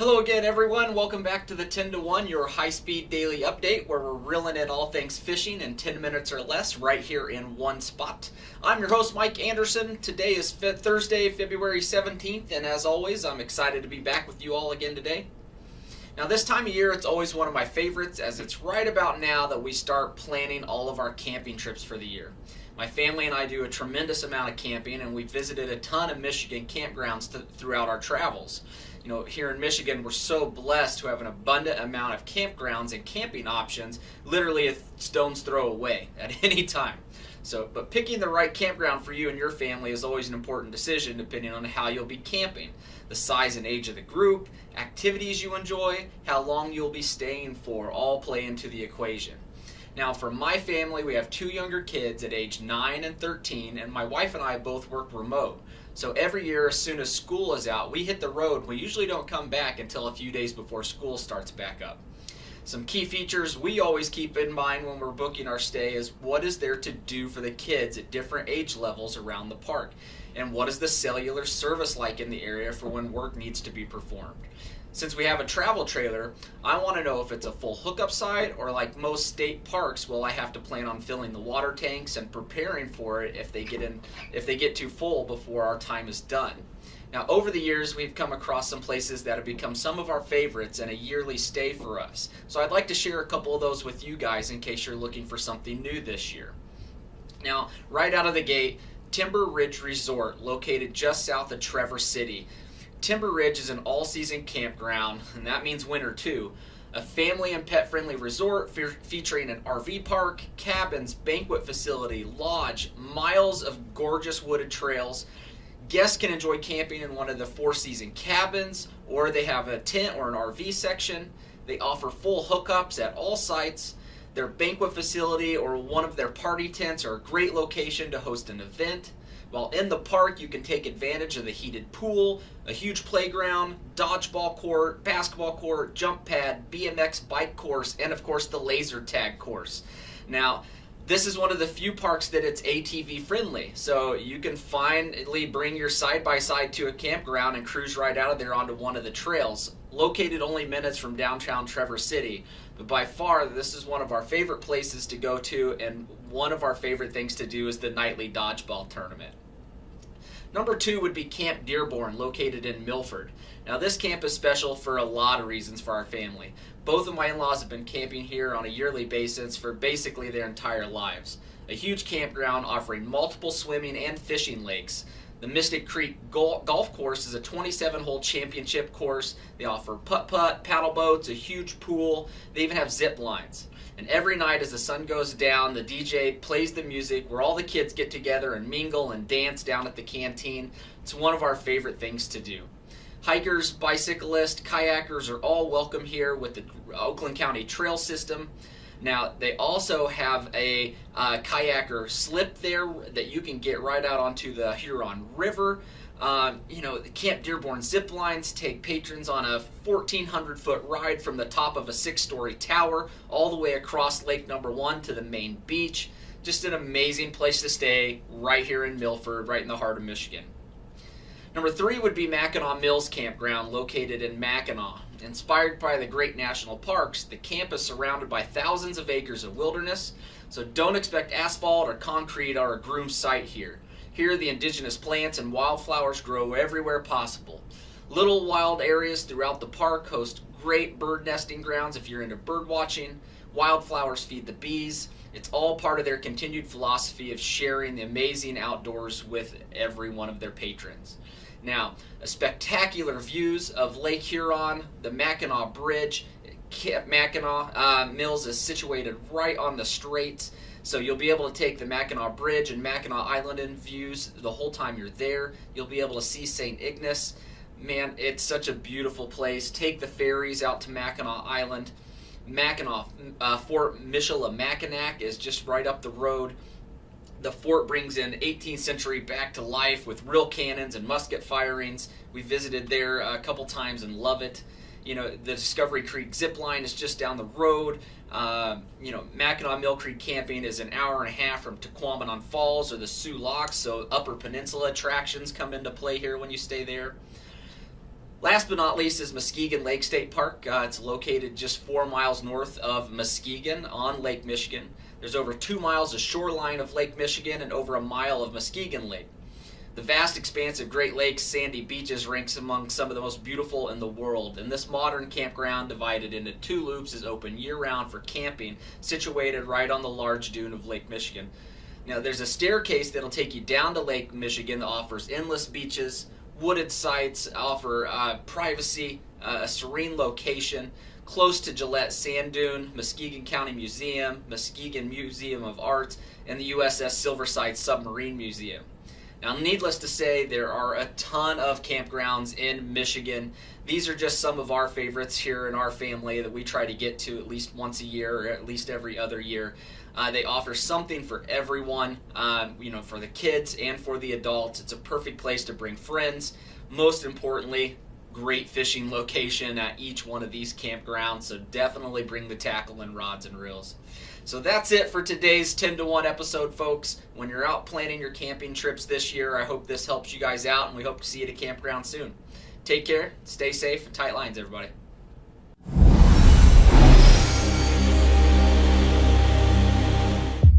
Hello again, everyone. Welcome back to the 10 to 1, your high-speed daily update where we're reeling in all things fishing in 10 minutes or less right here in one spot. I'm your host, Mike Anderson. Today is Thursday, February 17th, and as always, I'm excited to be back with you all again today. Now, this time of year, it's always one of my favorites as it's right about now that we start planning all of our camping trips for the year. My family and I do a tremendous amount of camping, and we visited a ton of Michigan campgrounds throughout our travels. You know, here in Michigan, we're so blessed to have an abundant amount of campgrounds and camping options, literally a stone's throw away at any time. But picking the right campground for you and your family is always an important decision depending on how you'll be camping, the size and age of the group, activities you enjoy, how long you'll be staying for, all play into the equation. Now, for my family, we have two younger kids at age 9 and 13, and my wife and I both work remote. So every year, as soon as school is out, we hit the road. We usually don't come back until a few days before school starts back up. Some key features we always keep in mind when we're booking our stay is what is there to do for the kids at different age levels around the park, and what is the cellular service like in the area for when work needs to be performed. Since we have a travel trailer, I want to know if it's a full hookup site or like most state parks, will I have to plan on filling the water tanks and preparing for it if they get too full before our time is done. Now, over the years, we've come across some places that have become some of our favorites and a yearly stay for us. So I'd like to share a couple of those with you guys in case you're looking for something new this year. Now, right out of the gate, Timber Ridge Resort, located just south of Traverse City. Timber Ridge is an all-season campground, and that means winter too. A family and pet-friendly resort featuring an RV park, cabins, banquet facility, lodge, miles of gorgeous wooded trails. Guests can enjoy camping in one of the four-season cabins, or they have a tent or an RV section. They offer full hookups at all sites. Their banquet facility or one of their party tents are a great location to host an event. While in the park, you can take advantage of the heated pool, a huge playground, dodgeball court, basketball court, jump pad, BMX bike course, and of course the laser tag course. Now, this is one of the few parks that it's ATV friendly, so you can finally bring your side-by-side to a campground and cruise right out of there onto one of the trails. Located only minutes from downtown Traverse City, but by far this is one of our favorite places to go to, and one of our favorite things to do is the nightly dodgeball tournament. Number 2 would be Camp Dearborn, located in Milford. Now, this camp is special for a lot of reasons for our family. Both of my in-laws have been camping here on a yearly basis for basically their entire lives. A huge campground offering multiple swimming and fishing lakes. The Mystic Creek Golf Course is a 27-hole championship course. They offer putt-putt, paddle boats, a huge pool. They even have zip lines. And every night as the sun goes down, the DJ plays the music where all the kids get together and mingle and dance down at the canteen. It's one of our favorite things to do. Hikers, bicyclists, kayakers are all welcome here with the Oakland County Trail System. Now, they also have a kayaker slip there that you can get right out onto the Huron River. The Camp Dearborn zip lines take patrons on a 1,400-foot ride from the top of a 6-story tower all the way across Lake Number 1 to the main beach. Just an amazing place to stay right here in Milford, right in the heart of Michigan. Number 3 would be Mackinac Mills Campground, located in Mackinac. Inspired by the great national parks, the camp is surrounded by thousands of acres of wilderness, so don't expect asphalt or concrete or a groomed site here. Here, the indigenous plants and wildflowers grow everywhere possible. Little wild areas throughout the park host great bird nesting grounds if you're into bird watching. Wildflowers feed the bees. It's all part of their continued philosophy of sharing the amazing outdoors with every one of their patrons. Now, spectacular views of Lake Huron, the Mackinac Bridge. Camp Mackinac Mills is situated right on the straits, so you'll be able to take the Mackinac Bridge and Mackinac Island in views the whole time you're there. You'll be able to see St. Ignace. Man, it's such a beautiful place. Take the ferries out to Mackinac Island. Mackinac, Fort Michilimackinac is just right up the road. The fort brings in 18th century back to life with real cannons and musket firings. We visited there a couple times and love it. The Discovery Creek zip line is just down the road. Mackinac Mill Creek camping is an hour and a half from Tequamanon Falls or the Sioux Locks, so Upper Peninsula attractions come into play here when you stay there. Last but not least is Muskegon Lake State Park. It's located just 4 miles north of Muskegon on Lake Michigan. There's over 2 miles of shoreline of Lake Michigan and over a mile of Muskegon Lake. The vast expanse of Great Lakes sandy beaches ranks among some of the most beautiful in the world, and this modern campground divided into 2 loops is open year-round for camping, situated right on the large dune of Lake Michigan. Now there's a staircase that'll take you down to Lake Michigan that offers endless beaches, wooded sites, offer privacy, a serene location, close to Gillette Sand Dune, Muskegon County Museum, Muskegon Museum of Art, and the USS Silverside Submarine Museum. Now, needless to say, there are a ton of campgrounds in Michigan. These are just some of our favorites here in our family that we try to get to at least once a year or at least every other year. They offer something for everyone, for the kids and for the adults. It's a perfect place to bring friends. Most importantly, great fishing location at each one of these campgrounds, so definitely bring the tackle and rods and reels. So that's it for today's 10-to-1 episode, folks. When you're out planning your camping trips this year, I hope this helps you guys out, and we hope to see you at a campground soon. Take care, stay safe, and tight lines, everybody.